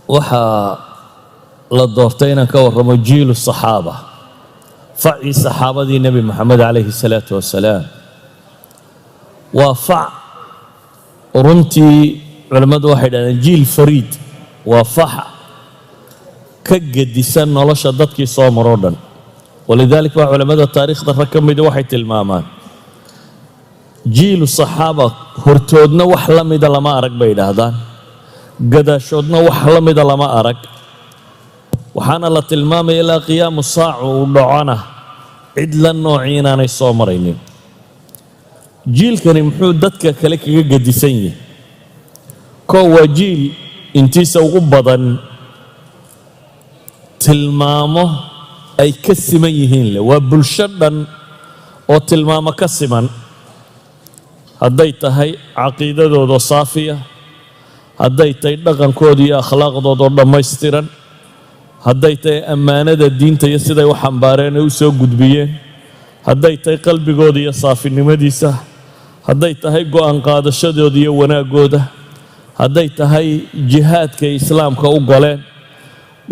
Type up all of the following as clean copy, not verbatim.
waxaa la doortay inaan ka warramo jiilu saxaaba, facii saxaabadii nebi moxamed calayhi salaatu wasalaam. waa fac runtii culimmadu waxay dhahdeen jiil fariid, waa fax ka gedisan nolosha dadkii soo maroo dhan. walidaalika waa culimmada taariikhda rag ka mida waxay tilmaamaan jiilu saxaaba hortoodna wax la mida lama arag bay idhaahdaan, gadaashoodna wax la mida lama arag. waxaana la tilmaamaya ilaa qiyaamu saaca uu dhacona cid la noocii inaanay soo maraynin. jiilkani muxuu dadka kale kaga gedisan yahay? koo waa jiil intiisa ugu badan tilmaamo ay ka siman yihiin leh. waa bulsho dhan oo tilmaamo ka siman, hadday tahay caqiidadooda saafiya, hadday tahay dhaqankooda iyo akhlaaqdoodoo dhammaystiran, hadday tahay ammaanada diinta iyo siday u xambaareen ay u soo gudbiyeen, hadday tahay qalbigooda iyo saafinimadiisa, hadday tahay go'aan qaadashadooda iyo wanaaggooda, hadday tahay jihaadkay islaamka u galeen.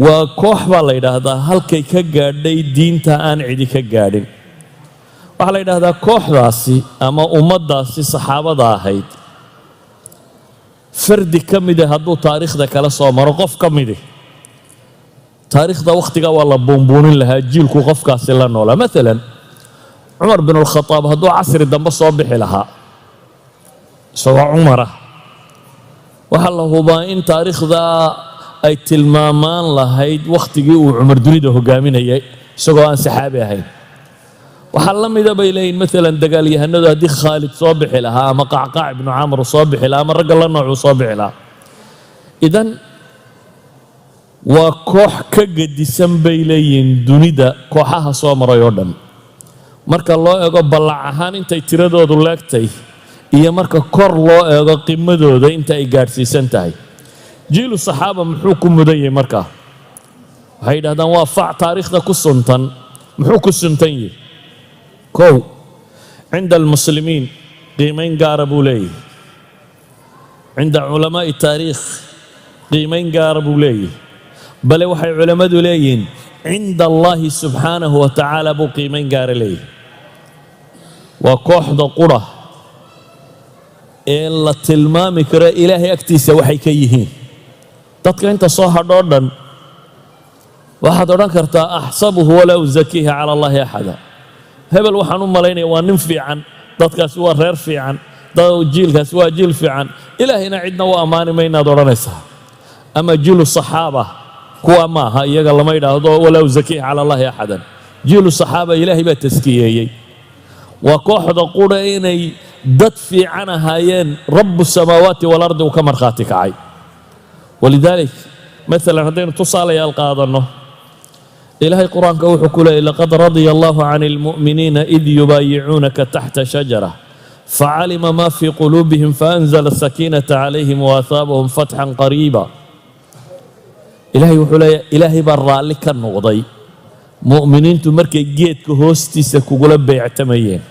waa koox baa la yidhaahdaa halkay ka gaadhay diinta aan cidi ka gaadhin. waxaa la yidhaahdaa kooxdaasi ama ummaddaasi saxaabada ahayd, fardi ka mide hadduu taariikhda kala soo maro, qof ka midi taariikhda wakhtigaa waa la buunbuunin lahaa jiilku qofkaasi la noolaa. maalan cumar bin alkhataab hadduu casri dambe soo bixi lahaa isagoo cumara, waxaa la hubaa in taariikhda ay tilmaamaan lahayd wakhtigii uu cumar dunida hogaaminayay isagoo aan saxaabi ahayn. waxaa la mida bay leeyihin maalan dagaalyahanadu haddii khaalid soo bixi lahaa ama qacqaac ibnu camr soo bixi lahaa ama ragga la noocuu soo bixi lahaa. idan waa koox ka gedisan bay leeyihiin dunida kooxaha soo maray oo dhan, marka loo eego ballac ahaan intay tiradoodu leegtay iyo marka kor loo eego qimadooda inta ay gaadhsiisan tahay. jiilu saxaaba muxuu ku mudan yahay markaa? waxay yidhahdaan waa fac taariikhda ku suntan. muxuu ku suntan yahay? kow, cinda almuslimiin qiimayn gaara buu leeyahay, cinda culamaa'i taariikh qiimayn gaara buu leeyahay, bale waxay culammadu leeyihiin cinda allaahi subxaanahu wa tacaala buu qiimayn gaara leeyahay. waa kooxda qura ee la tilmaami karo ilaahay agtiisa waxay ka yihiin. dadka inta soo hadhoo dhan waxaad odhan kartaa axsabuhu walaa uzakiiha cala allaahi axada. hebel waxaan u malaynaya waa nin fiican, dadkaasi waa reer fiican, jiilkaasi waa jiil fiican, ilaahayna cidna u ammaani maynaad odhanaysaa. ama jiilu saxaaba kuwa maaha, iyaga lama yidhaahdo walaa uzakiiha cala allaahi axadan. jiilu saxaaba ilaahay baa taskiyeeyey. waa kooxda qura inay dad fiican ahaayeen rabu samaawaati walardi uu ka markhaati kacay. walidaalik maalan haddaynu tusaalayaal qaadanno, ilaahay qur-aanka wuxuu ku leeyay laqad radya allahu can almu'miniina id yubaayicuunaka taxta shajara facalima ma fii quluubihim faanzala sakiinata calayhim waahaabahum fatxan qariiba. ilaahay wuxuu leeyahay ilaahay baa raalli ka noqday mu'miniintu markay geedka hoostiisa kugula beectamayeen.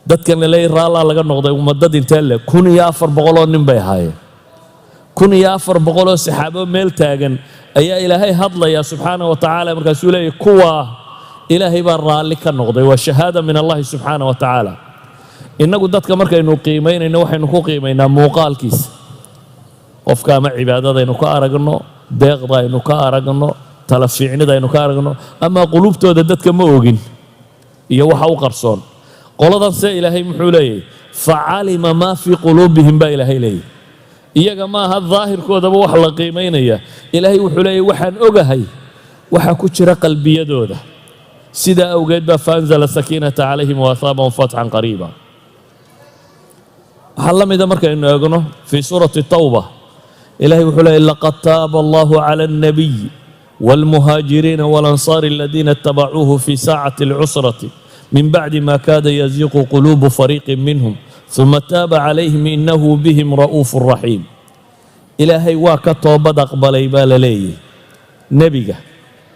dadkan laleeyahy raallaa laga noqday ummadad intee le 1400 oo nin bay ahaayeen. 1400 oo saxaabo meel taagan ayaa ilaahay hadlaya subxaanahu wa tacaala, markaasuu leeyahy kuwaa ilaahay baa raalli ka noqday. waa shahaada min allahi subxaanahu wa tacaala. innagu dadka markaynu qiimaynayno waxaynu ku qiimaynaa muuqaalkiisa, qofka ama cibaadadaynu ka aragno, deeqda aynu ka aragno, tala fiicnida aynu ka aragno, ama qulubtooda dadka ma ogin iyo waxa u qarsoon. qoladan se ilaahay muxuu leeyahay facalima maa fii quluubihim baa ilaahay leeyahy. iyaga maaha daahirkoodaba wax la qiimaynaya. ilaahay wuxuu leeyahy waxaan ogahay waxa ku jira qalbiyadooda. sidaa awgeed baa faanzala sakiinata calayhim waahaabahum fatxan qariiba. waxaa la mida markaynu eegno fii suurati tawba, ilaahay wuxuu leeyahy laqad taaba allahu cala alnabiy waalmuhaajiriina waalansaari aladiina itabacuuhu fii saacati alcusrati min bacdi ma kaada yaziiqu quluubu fariiqin minhum uma taaba calayhim innahu bihim ra'uufu raxiim. ilaahay waa ka toobad aqbalay baa la leeyahy nebiga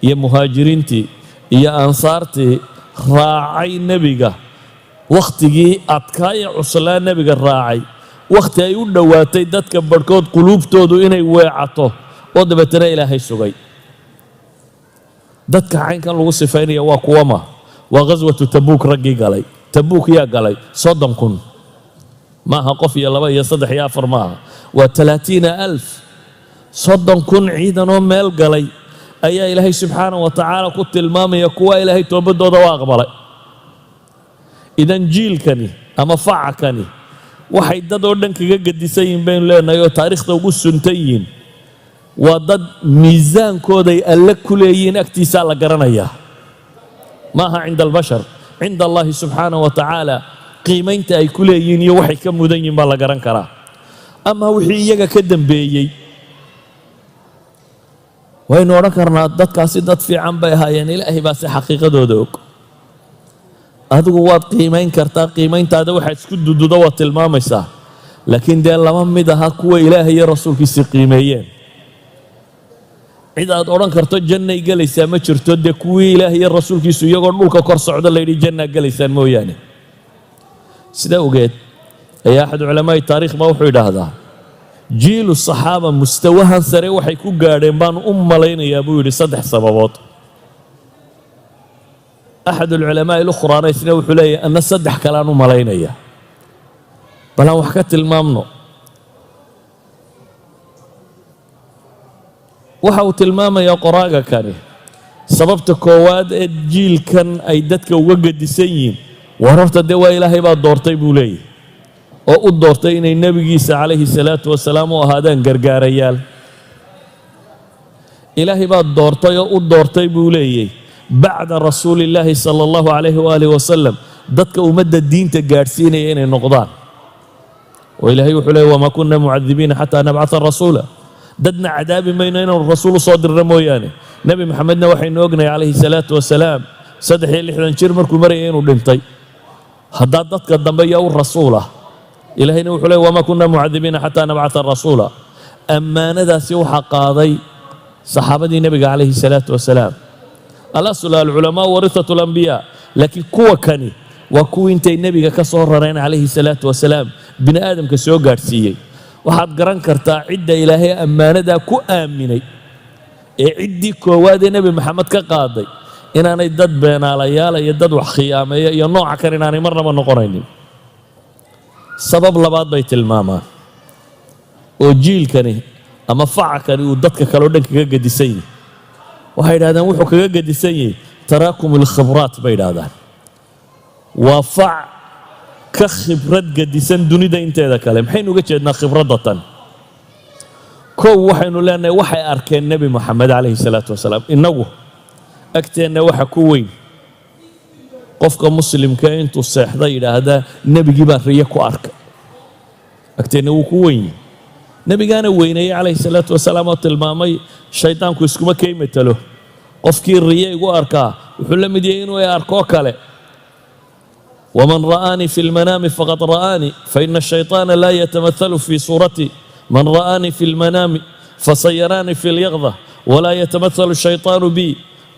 iyo muhaajiriintii iyo ansaartii raacay nebiga wakhtigii adkaaya cuslaa nebiga raacay wakhti ay u dhowaatay dadka barhkood quluubtoodu inay weecato oo dabeetana ilaahay sugay. dadka caynkan lagu sifaynaya waa kuwama waa ghaswatu tabuuk raggii galay. tabuuk yaa galay 30,000 maaha qof iyo 2 iyo 3 iyo 4 maaha, waa 30,000. 30,000 ciidanoo meel galay ayaa ilaahay subxaanahu wa tacaala ku tilmaamaya kuwa ilaahay toobadooda waa aqbalay. idan jiilkani ama facakani waxay dad oo dhan kaga gedisan yihiin baynu leenahay oo taariikhda ugu suntan yihiin. waa dad miisaankooday alle ku leeyihiin agtiisaa la garanayaa, maaha cinda albashar, cinda allahi subxaanahu wa tacaala qiimaynta ay ku leeyihiin iyo waxay ka mudan yihiin baa la garan karaa. ama wixii iyaga ka dambeeyey waynu odhan karnaa dadkaasi dad fiican bay ahaayeen, ilaahay baa si xaqiiqadooda og. adigu waad qiimayn kartaa, qiimayntaada waxaad isku dududo waad tilmaamaysaa, laakiin dee lama mid aha kuwa ilaahay iyo rasuulkiisii qiimeeyeen. cid aad odhan karto jannay gelaysaa ma jirto, dee kuwii ilaahay iyo rasuulkiisu iyagoo dhulka kor socda layidhi jannaa gelaysaan mooyaane. sidaa ogeed ayaa axad culamaa'i taariikh baa wuxuu yidhaahdaa jiilu saxaaba mustawahan sare waxay ku gaadheen baan u malaynayaa buu yidhi 3 sababood. axad alculamaa'i lukhraana isna wuxuu leeyahay anna 3 kaleaan u malaynaya, bal aan wax ka tilmaamno. waxa uu tilmaamayaa qoraaga kani sababta koowaad ee jiilkan ay dadka uga gedisan yihiin war horta dee waa ilaahay baa doortay buu leeyahy oo u doortay inay nebigiisa calayhi salaatu wasalaam u ahaadaan gargaarayaal. ilaahay baa doortay oo u doortay buu leeyahy bacda rasuulillaahi sala allahu calayhi waalihi wasalam dadka ummadda diinta gaadhsiinaya inay noqdaan. oo ilaahay wuxuu leeyahy wamaa kunna mucadibiina xataa nabcata rasuula, dadna cadaabi mayno inaanu rasuul u soo dirno mooyaane. nebi maxamedna waxaynu ognahay calayhi salaatu wasalaam 63 jir markuu marayay inuu dhintay. haddaa dadka dambe yaa u rasuulah, ilaahayna wuxuu leeyahy wamaa kunna mucadibiina xataa nabcata rasuula. ammaanadaasi waxaa qaaday saxaabadii nebiga calayhi salaatu wasalaam. alasl alculamaa warithatu alambiyaa, laakiin kuwa kani waa kuwii intay nebiga ka soo rareen calayhi salaatu wasalaam bini aadamka soo gaadhsiiyey. waxaad garan kartaa cidda ilaahay ammaanadaa ku aaminay ee ciddii koowaad ee nebi maxamed ka qaaday inaanay dad beenaalayaala iyo dad wax khiyaameeya iyo nooca kan inaanay marnaba noqonaynin. sabab labaad bay tilmaamaan oo jiilkani ama facakani uu dadka kaleo dhan kaga gedisan yahay. waxay yidhahdeen wuxuu kaga gedisan yahay taraakum alkhibraat bay yidhahdaan. waa fac ka khibrad gedisan dunida inteeda kale. maxaynu uga jeednaa khibradda tan? kow waxaynu leenahay waxay arkeen nebi moxamed calayhi salaatu wasalaam. innagu agteenna waxa ku weyn qofka muslimka intuu seexda yidhaahdaa nebigii baa riyo ku arka. agteenna wuu ku weyn yahay. nebigaana weyneeyey calayhi salaatu wasalaam oo tilmaamay shaydaanku iskuma kay matalo. qofkii riyo igu arkaa wuxuu la mid yahay inuu arkoo kale. ومن رآني في المنام فقد رآني فإن الشيطان لا يتمثل في صورتي من رآني في المنام فصيراني في اليقظة ولا يتمثل الشيطان بي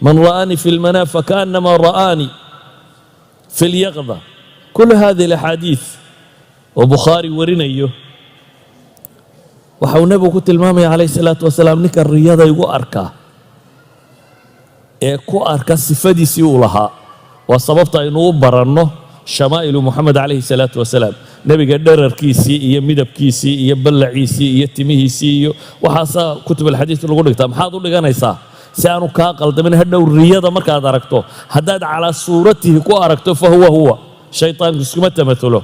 من رآني في المنام فكأنما رآني في اليقظة. كل هذه الأحاديث وبخاري ورنيه وحو نبي كنت المامي عليه الصلاة والسلام نك الرياضة يقو أركا يقو أركا صفدي سيولها وصببت إنه برنه شمائل محمد عليه الصلاة والسلام. نبي قدر كيسي إيا مدب كيسي إيا بلع عيسي إيا تميه سي وحاسا كتب الحديث اللي قلت لك محاضر لك أنا يسا سيانو كاقل من هدو الرياضة مركا أركتو هداد على صورته كو أركتو فهو هو شيطان كسكمة مثله.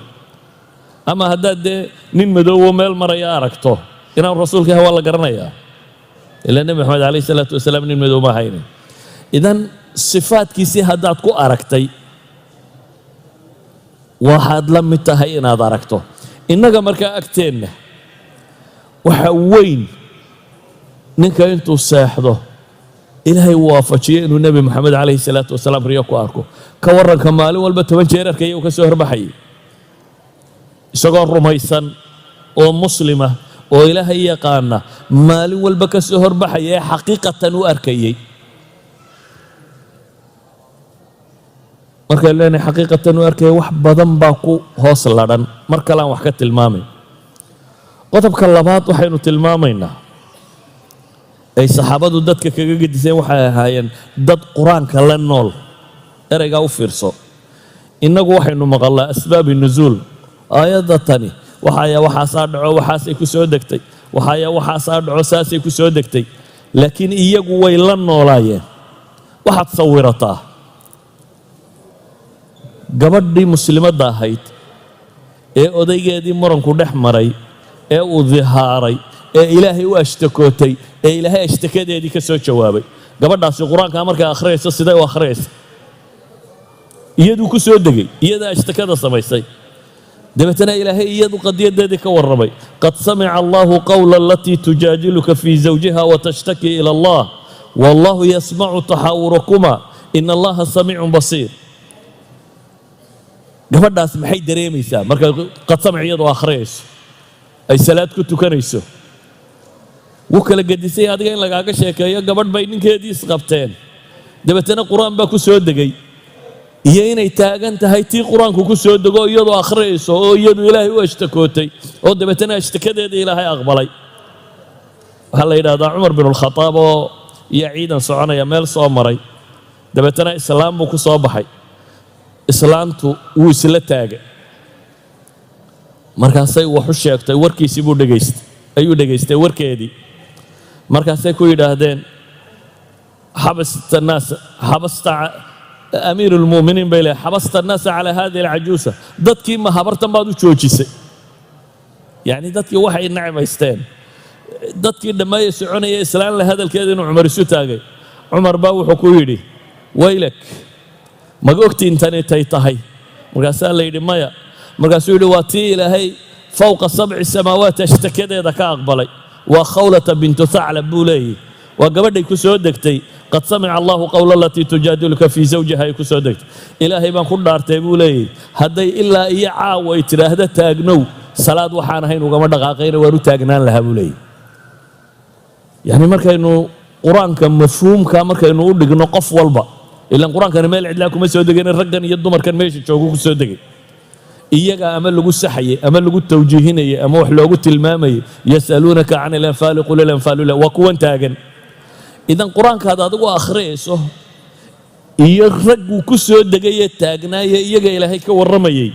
أما هداد نين مدو ميل مريا أركتو إنا الرسول كي هو الله قرنيا إلا النبي محمد عليه الصلاة والسلام نين مدو ما هيني. إذن صفات كيسي هداد كو أركتي waxaad la mid tahay inaad aragto. innaga markaa agteenna waxa weyn ninka intuu seexdo ilaahay waafajiyay inuu nebi moxamed calayhi salaatu wasalaam riyo ku arko. ka warranka maalin walba 10 jeer arkaya uu ka soo horbaxayay isagoo rumaysan oo muslima oo ilaahay yaqaana, maalin walba ka soo horbaxaya ee xaqiiqatan u arkayay. marka leenahay xaqiiqatan u arkay wax badan baa ku hoos ladhan. mar kale aan wax ka tilmaamay qodobka labaad waxaynu tilmaamaynaa ay saxaabadu dadka kaga gediseen waxay ahaayeen dad qur-aanka la nool. ereygaa u fiirso. innagu waxaynu maqalnaa asbaabi nusuul. aayadda tani waxaasaa dhaco waxaasay ku soo degtay, waxaasaa dhaco saasay ku soo degtay. laakiin iyagu way la noolaayeen. waxaad sawirataa gabadhii muslimadda ahayd ee odaygeedii muranku dhex maray ee uu dihaaray ee ilaahay u ashtakootay ee ilaahay ashtakadeedii ka soo jawaabay. gabadhaasi qur-aanka markay akhriyayso siday u akhriyaysa? iyaduu ku soo degay, iyadaa ashtakada samaysay. dabeetana ilaahay iyadu qadiyadeedii ka warramay. qad samica allahu qawla alatii tujaadiluka fii zawjiha watashtaki ila allah wallahu yasmacu taxaawurakuma ina allaha samiicun basiir. gabadhaas maxay dareemaysaa markay qad samic iyadu akhriyayso ay salaad ku tukanayso? wuu kala gedisay adiga in lagaaga sheekeeyo gabadh bay ninkeedii isqabteen, dabeetana qur-aan baa ku soo degay, iyo inay taagan tahay tii qur-aanku ku soo dego iyadu akhriyayso oo iyadu ilaahay u ashtakootay oo dabeetana ashtakadeeda ilaahay aqbalay. waxaa la yidhahdaa cumar bin alkhataab oo iyo ciidan soconaya meel soo maray, dabeetana islaam buu ku soo baxay. islaantu wuu isla taagay, markaasay wax u sheegtay, warkiisii buu ayuu dhegaystay warkeedii. markaasay ku yidhaahdeen xabasta amiir ulmu'miniin bay leehay xabasta annaasa calaa hadihi alcajuusa. dadkii ma habartan baad u joojisay? yacni dadkii waxay necmaysteen. dadkii dhammeeye soconaya islaan la hadalkeeda inuu cumar isu taagay. cumar baa wuxuu ku yidhi waylak, maga ogtiin tani tay tahay? markaasaa la yidhi maya. markaasuu yidhi waa tii ilaahay fowqa sabci samaawaat ashtakadeeda ka aqbalay. waa khawlata bintu thaclab buu leeyahy. waa gabadhay ku soo degtay qad samica allahu qawla alatii tujaadiluka fii zawjiha ay ku soo degtay. ilaahay baan ku dhaartay buu leeyahy hadday ilaa iyo caawa ay tidhaahda taagnow salaad waxaan ahayn ugama dhaqaaqayna waan u taagnaan lahaa buu leeyahy. yacni markaynu qur-aanka mafhuumka markaynu u dhigno qof walba, ilaan qur-aankani meel cidlaa kuma soo degayn, raggan iyo dumarkan meesha joogu ku soo degay. iyaga ama lagu saxayay ama lagu tawjiihinayay ama wax loogu tilmaamayay. yasaluunaka can ilanfaali qul ilanfaalu lah. waa kuwan taagan. idan qur-aankaad adigu akhriyayso iyo ragguu ku soo degayee taagnaaye iyaga ilaahay ka warramayay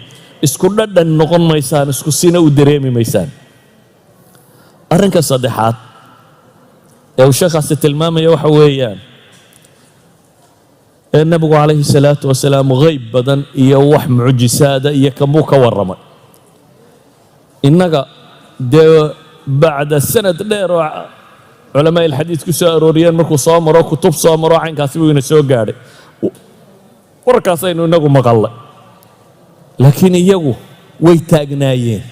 isku dhadhan noqon maysaan, isku sina u dareemi maysaan. arrinka saddexaad ee uu sheekhaasi tilmaamaya waxa weeyaan ee nabigu calayhi salaatu wasalaam hayb badan iyo wax mucjisaada iyo kanbuu ka warramay. innaga dee bacda sanad dheer oo culamaa ilxadiid ku soo arooriyeen markuu soo maro kutub soo maro caynkaasi buu ina soo gaadhay. warkaasaynu innagu maqallay, laakiin iyagu way taagnaayeen.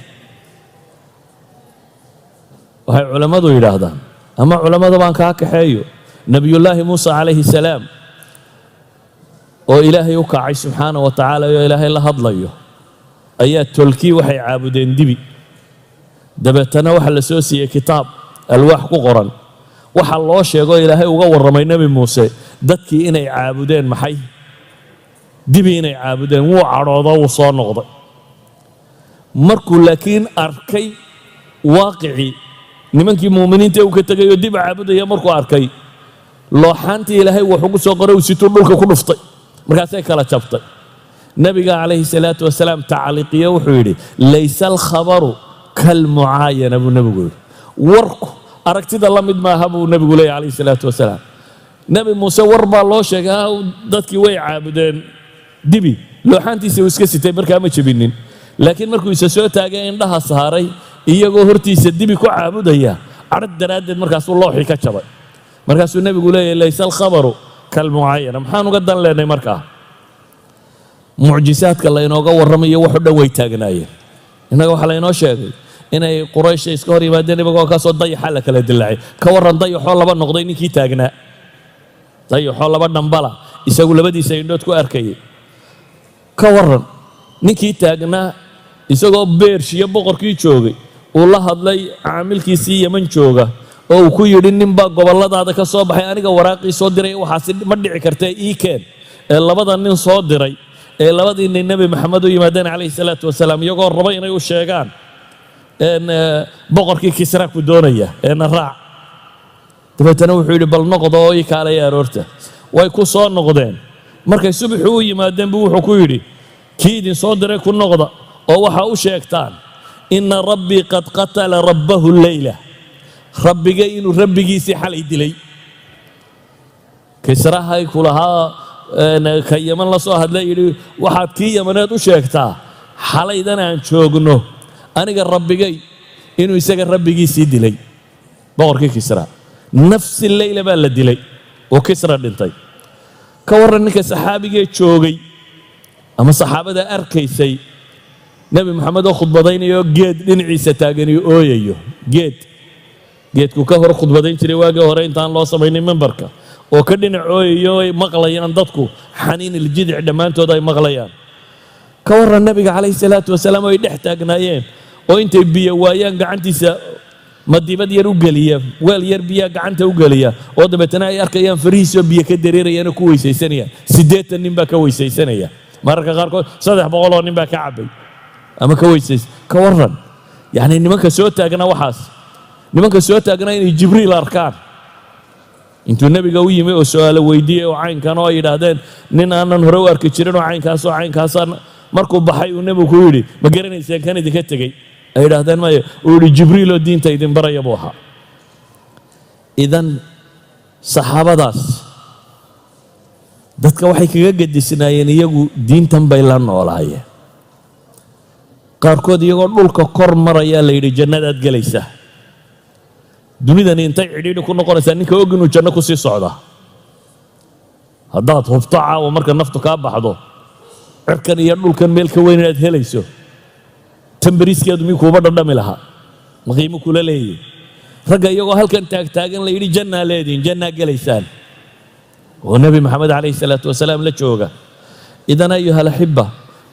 waxay culammadu yidhaahdaan ama culammada baan kaa kaxeeyo, nebiyullaahi muusa calayhi salaam oo ilaahay u kacay subxaana wa tacaala oo ilaahay la hadlayo ayaa tolkii waxay caabudeen dibi. dabeetana waxaa la soo siiyey kitaab alwaax ku qoran. waxaa loo sheego ilaahay uga warramay nebi muuse dadkii inay caabudeen maxay? dibi inay caabudeen. wuu cadhoodo wuu soo noqday. markuu laakiin arkay waaqicii nimankii muuminiinta uu ka tegayoo dib caabudaya markuu arkay, looxaantii ilaahay wax ugu soo qoray uu situu dhulka ku dhuftay. markaasay kala jabtay. nabiga calayhi salaatu wasalaam tacliiqiye wuxuu yidhi laysa alkhabaru kalmucaayana buu nebigu yidhi. warku aragtida la mid maaha buu nebigu leeyahy calayhi salaatu wasalaam. nebi muuse war baa loo sheegay dadkii way caabudeen dibi, looxaantiisa uu iska sitay markaa ma jebinin. laakiin markuu isa soo taagay indhaha saaray iyagoo hortiisa dibi ku caabudaya, cadhad daraaddeed markaasuu looxii ka jabay. markaasuu nebigu leeyahy laysa alkhabaru kalmucaayana. maxaan uga dan leenay markaa? mucjisaadka laynooga warramayo waxu dhan way taagnaayeen. innaga waxaa laynoo sheegay inay quraysha iska hor yimaadeen ibagoo kaasoo dayaxa la kala dilaacay. ka warran dayaxoo laba noqday ninkii taagnaa, dayaxoo laba dhambala isagu labadiisa indhood ku arkayay. ka warran ninkii taagnaa isagoo beershiyo boqorkii joogay uu la hadlay caamilkiisii yeman jooga oo uu ku yidhi nin baa gobolladaada ka soo baxay, aniga waraaqii soo diray, waxaasi ma dhici kartee ii keen. ee labada nin soo diray ee labadii nin nebi maxamed u yimaadeen calayhi salaatu wasalaam iyagoo raba inay u sheegaan boqorkii kisra ku doonaya raac dabeetana wuxuu yidhi bal noqdo oo ii kaalaya aroorta way ku soo noqdeen markay subaxii u yimaadeen buu wuxuu ku yidhi kii idin soo diray ku noqda oo waxa u sheegtaan ina rabbii qad qatala rabbahu leyla rabbigay inuu rabbigiisii xalay dilay kisrahay ku lahaa ka yaman la soo hadlay yidhi waxaad kii yamaneed u sheegtaa xalaydan aan joogno aniga rabbigay inuu isaga rabbigiisii dilay boqorkii kisra nafsi leyla baa la dilay oo kisra dhintay ka warran ninka saxaabigee joogay ama saxaabada arkaysay nebi moxamed oo khudbadaynayo geed dhinaciisa taaganiyo ooyayo geedku ka hor khudbadayn jiray waagii hore intaan loo samaynin mimbarka oo ka dhinac ooyayo ay maqlayaan dadku xaniin iljidic dhammaantood ay maqlayaan ka warran nebiga calayhi salaatu wasalaam ay dhex taagnaayeen oo intay biyo waayaan gacantiisa madibad yar u geliya weel yar biyaa gacanta u geliya oo dabeetana ay arkayaan farihiisoo biyo ka dareerayana ku weysaysanayaan 80 nin baa ka weysaysanaya mararka qaarkood 300 oo nin baa ka cabay ama ka weysays ka warran yani nimanka soo taagna waxaas nimanka soo taagna inay jibriil arkaan intuu nabiga u yimi oo su'aalo weydiiyay oo caynkan oo ay yiraahdeen nin aanan hore u arki jirin oo caynkaas markuu baxay uu nabigu ku yidhi ma garanaysaan kan idinka tegey ay yidhaahdeen maya uu yidhi jibriil oo diinta idin baraya buu ahaa idan saxaabadaas dadka waxay kaga gedisnaayeen iyagu diintan bay la noolaayeen qaarkood iyagoo dhulka kor maraya la yidhi jannadaad gelaysaa dunidani intay cidhiidhi ku noqonaysaa ninka og inuu janno ku sii socda haddaad hubto caawa marka naftu kaa baxdo cirkan iyo dhulkan meel ka weyn inaad helayso tambariiskeedu mikuuba dhadhami lahaa ma qiimo kula leeyahy ragga iyagoo halkan taagtaagan la yidhi jannaa leediin jannaa gelaysaan oo nebi maxamed calayhi salaatu wasalaam la jooga idan ayuha alaxiba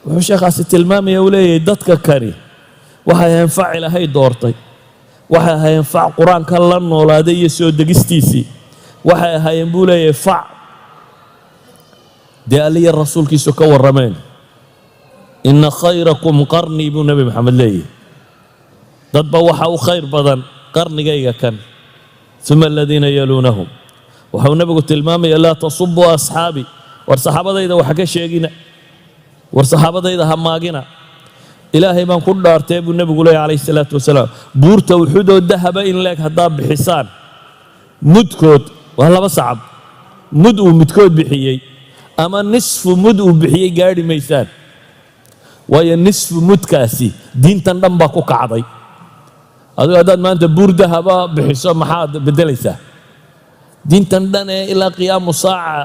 wuxuu sheekhaasi tilmaamaya uu leeyahay dadka kani waxay ahayn fac ilaahay doortay waxay ahaayeen fac qur-aanka la noolaaday iyo soo degistiisii waxay ahaayeen buu leeyahay fac dee alliya rasuulkiisu ka warrameen ina khayrakum qarnii buu nebi maxamed leeyahay dadba waxa u khayr badan qarnigayga kan uma aladiina yaluunahum wuxuu nebigu tilmaamaya laa tasubuu asxaabi war saxaabadayda waxa ka sheegina war saxaabadayda ha maagina ilaahay baan ku dhaartay buu nebigu leeyahay calayhi salaatu wasalaam buurta uxudoo dahaba in leeg haddaa bixisaan mudkood waa 2 sacab mud uu midkood bixiyey ama nisfu mud uu bixiyey gaadhi maysaan waayo nisfu mudkaasi diintan dhan baa ku kacday adigu haddaad maanta buur dahaba bixiso maxaad beddelaysaa diintan dhan ee ilaa qiyaamu saaca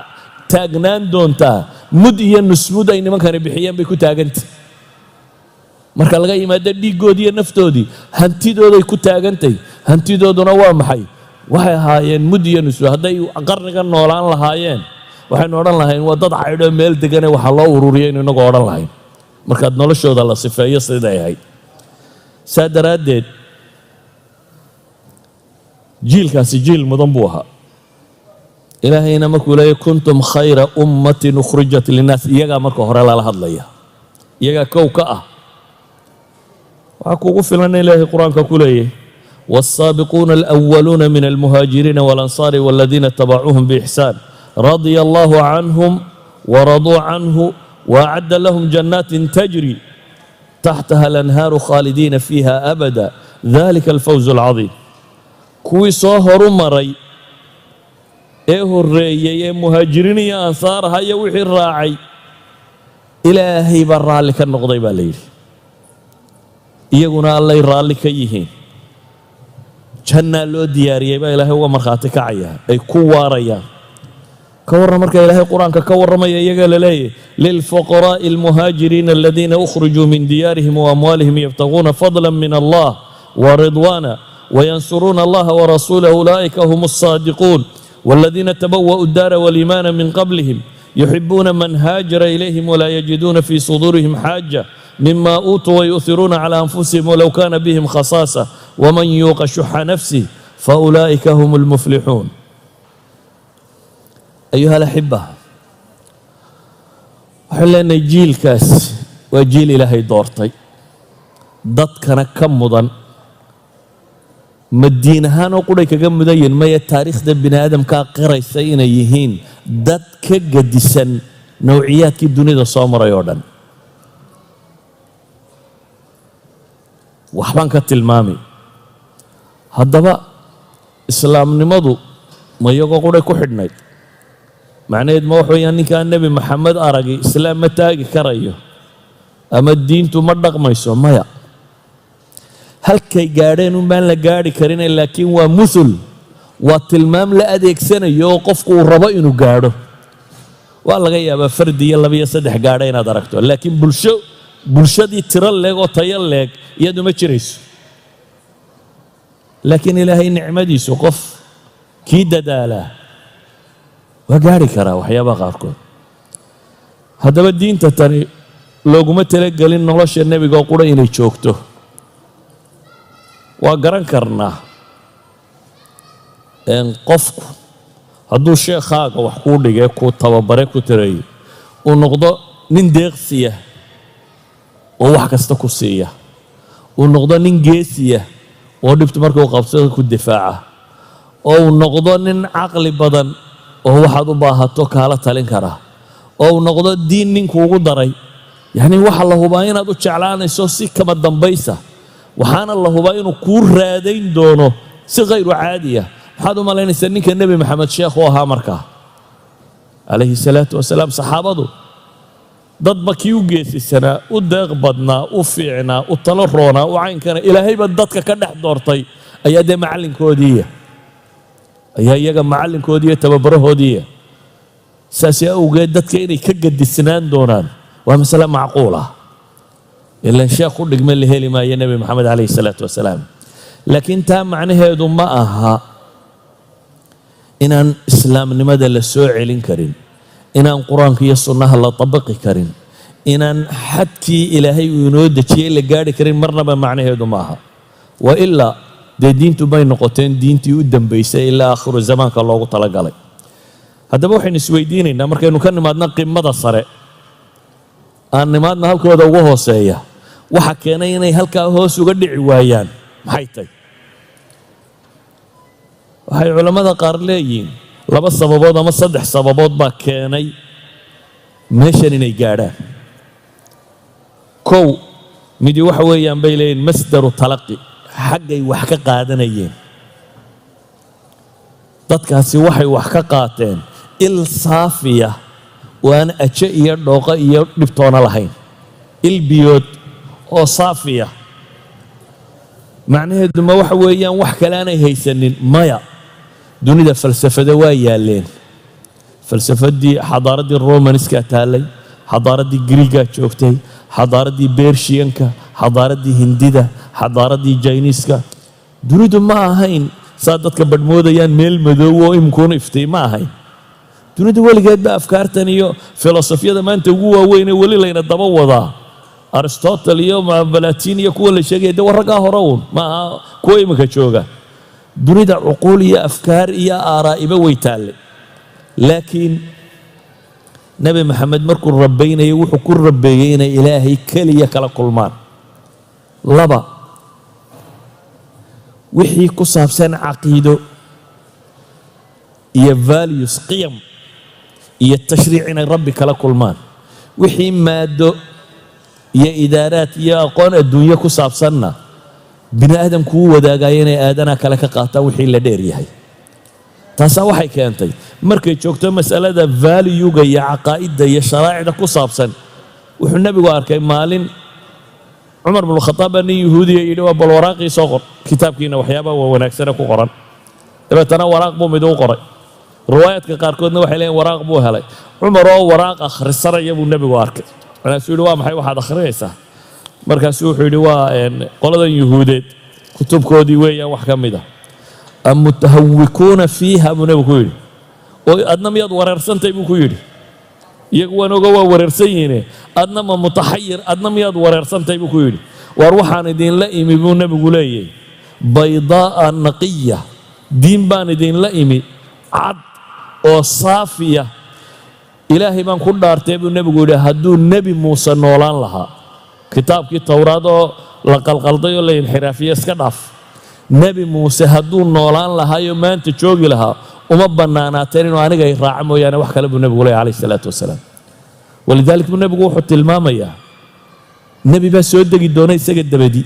taagnaan doontaa mud iyo nusmud ay nimankani bixiyeen bay ku taagantay marka laga yimaado dhiiggoodii iyo naftoodii hantidooday ku taagantay hantidooduna waa maxay waxay ahaayeen mud iyo nusmud hadday qarniga noolaan lahaayeen waxaynu odhan lahayn waa dad caydho meel degane waxa loo ururiyay inu inagoo odhan lahayn markaad noloshooda la sifeeyo siday ahayd saa daraaddeed jiilkaasi jiil mudan buu ahaa ilaahayna markuu leeyahy kuntum khayra ummatin ukhrijat linnaas iyagaa marka hore lala hadlaya iyagaa kow ka ah waxaa kuugu filan ilaahay qur-aanka ku leeyahy والسابقون الأولون من المهاجرين والأنصار والذين اتبعوهم بإحسان رضي الله عنهم ورضوا عنه وأعد لهم جنات تجري تحتها الأنهار خالدين فيها أبدا ذلك الفوز العظيم كوي صهر مري الرئي مهاجرين يا أنصار هيا وحي الراعي إلهي برا لك النقضي بالليل يقول الله يرى لك يهين جنة لو ديارية با إلهي هو مرخاتك عيا أي كواريا كورا مركا إلهي القرآن كورا ما يقال ليه للفقراء المهاجرين الذين أخرجوا من ديارهم وأموالهم يبتغون فضلا من الله ورضوانا وينصرون الله ورسوله أولئك هم الصادقون والذين تبوأوا الدار والإيمان من قبلهم يحبون من هاجر إليهم ولا يجدون في صدورهم حاجة مما أوتوا ويؤثرون على أنفسهم ولو كان بهم خصاصة ومن يوق شح نفسه فأولئك هم المفلحون أيها الأحبة حلنا جيل كاس وجيل إلهي دورتي ضد كان كم مضن مدينة هانو قولي كجم مدين ما التاريخ ده بني آدم كقري سينا يهين دت كجدسن نوعيات كي الدنيا ده صامرة يوردن وحبان كتلمامي هذا بقى إسلام نمضو ما يقول قولي كحدنا معناه ما هو يعني كان النبي محمد أرجي إسلام متاجي كريه أما الدين تمرق ما يسوى ما هل كي جارين وما لا جاري كرين لكن ومثل وتلمام لا أديك سنة يوقف وربعين وجاره والله جاي بفردي يلا بيصدح جارين أدركته لكن بلشة دي ترى لك وطيال لك يدو ما تشريس لكن إلهي نعمة دي سقف كيد داله وجاري كرا وحيا بقاركم هذا بالدين تتري لو قمت لك قال إن الله شيء النبي قال قرأ إني شوكته وقرن كرنا إن قفك هذا الشيء خاق وحكور لي كو تبارك تري ونقضى نندقسيه ووحكستكو سيه ونقضى ننجسيه ودبت مركو قبضتك الدفاع أو نقضى نن عقل بدن oo waxaad u baahato kala talin kara oo noqdo diin ninku ugu daray yani waxa la hubaa inaad u jeclaanayso si kama dambaysa waxaana la hubaa inuu ku raadayn doono si غير caadiya waxaad u malaynaysaa ninka nabi maxamed sheekh oo ahaa markaa alayhi salaatu wasalaam saxaabadu dad bakii u geesisanaa u deeq badnaa u fiicnaa u talo roonaa u caynkana ilaahayba dadka ka dhex doortay ayaa de macalinkoodii ayaa iyaga macalinkoodii tababarahoodii saasi awgeed dadka inay ka gadisnaan doonaan waa mas'ala macquul ah ila sheekh u dhigmay la heli maayo nabi maxamed alayhi salaatu wasalaam laakiin taa macnaheedu ma aha inaan islaamnimada la soo celin karin inaan quraanka iyo sunnaha la tabaqi karin inaan xadkii ilaahay uu inoo dejiyay la gaari karin marnaba macnaheedu ma aha wa illa dee diintu bay noqoteen diintii u dambaysay ilaa aakhiru zamaanka loogu talagalay haddaba waxaynu isweydiinaynaa markaynu ka nimaadna qimada sare aan nimaadna halkooda ugu hooseeya waxa keenay inay halkaa hoos uga dhici waayaan maxay tahay waxay culamada qaar leeyihiin laba sababood ama saddex sababood baa keenay meeshan inay gaadhaan kow midi waxa weeyaan bay leeyihiin masdaru talaqi xaggay wax ka qaadanayeen dadkaasi waxay wax ka qaateen il saafiya waan aje iyo dhooqa iyo dhibtoona lahayn il biyood oo saafiya macnaheedu ma waxa weeyaan wax kale aanay haysanin maya dunida falsafada waa yaaleen falsafadii xadaaradii romanska taalay xadaaradii griiga joogtay xadaaradii bershiyanka xadaaradii hindida xadaaradii jayniska dunidu ma ahayn saa dadka badhmoodayaan meel madow oo imkuuna iftay ma ahayn dunidu weligeed ba afkaartan iyo filosofiyada maanta ugu waaweyn ee weli layna daba wadaa aristotle iyo balatin iyo kuwa la sheegay dee warragaa hore uun ma aha kuwa iminka jooga dunida cuquul iyo afkaar iyo aaraa'iba way taalle laakiin nabi maxamed markuu rabbaynayay wuxuu ku rabbeeyey inay ilaahay keliya kala kulmaan laba wixii ku saabsan caqiido iyo values qiyam iyo tashriic inay rabbi kala kulmaan wixii maado iyo idaaraad iyo aqoon adduunyo ku saabsanna bini aadamku u wadaagaya inay aadana kale ka qaataan wixii la dheer yahay taasaa waxay keentay markay joogto mas'alada valuega iyo caqaa'idda iyo sharaa'icda ku saabsan wuxuu nabigu arkay maalin cumar bin khataab nin yahuudiya yidhi waa bal waraaqii soo qor kitaabkiina waxyaabaha waa wanaagsana ku qoran dabeetana waraaq buu mid u qoray riwaayaadka qaarkoodna waxay leeyihin waraaq buu helay cumar oo waraaq akhrisanaya buu nabigu arkay markaasuu yidhi waa maxay waxaad akhrinaysaa markaasuu wuxuu yidhi waa qoladan yuhuudeed kutubkoodii weeyaan wax ka mid ah amutahawikuuna fiiha buu nabigu ku yidhi oo adna miyaad wareersantay buu ku yidhi iyagu waan oga waa wareersan yihiine adna ma mutaxayir adna miyaad wareersantay buu ku yidhi waar waxaan idinla imi buu nabigu leeyahay baydaa'a naqiya diin baan idinla imi cad oo saafiya ilaahay baan ku dhaartay buu nabigu yidhi hadduu nebi muuse noolaan lahaa kitaabkii towraad oo la qalqalday oo la inxiraafiye iska dhaaf nebi muuse hadduu noolaan lahaayo maanta joogi lahaa uma bannaanaateen inuu aniga ay raaca mooyaane wax kale buu nebigu leeyahay calayhi salaatu wasalaam walidaalika buu nebigu wuxuu tilmaamayaa nebi baa soo degi doona isaga dabadi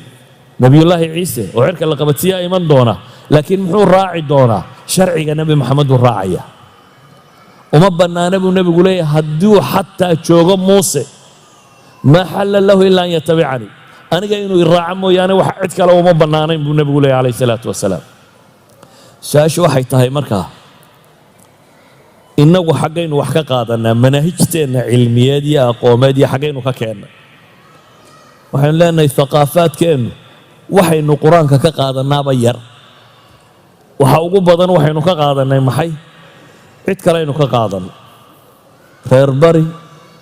nebiyullaahi ciise oo cirka la qabadsiiyaa iman doona laakiin muxuu raaci doonaa sharciga nebi maxamed buu raacaya uma bannaana buu nebigu leeyahay hadduu xataa joogo muuse maa xalla lahu ilaa an yatabicanii aniga inuu iraaco mooyaane wax cid kale uma bannaanayn buu nebigu leeyahay calayhi salaatu wasalaam su-aashu waxay tahay markaa innagu xaggaynu wax ka qaadanaa manaahijteenna cilmiyeed iyo aqoomeed iyo xaggaynu ka keennay waxaynu leenahay thaqaafaadkeennu waxaynu qur-aanka ka qaadanaaba yar waxa ugu badan waxaynu ka qaadanay maxay cid kaleaynu ka qaadanay reer bari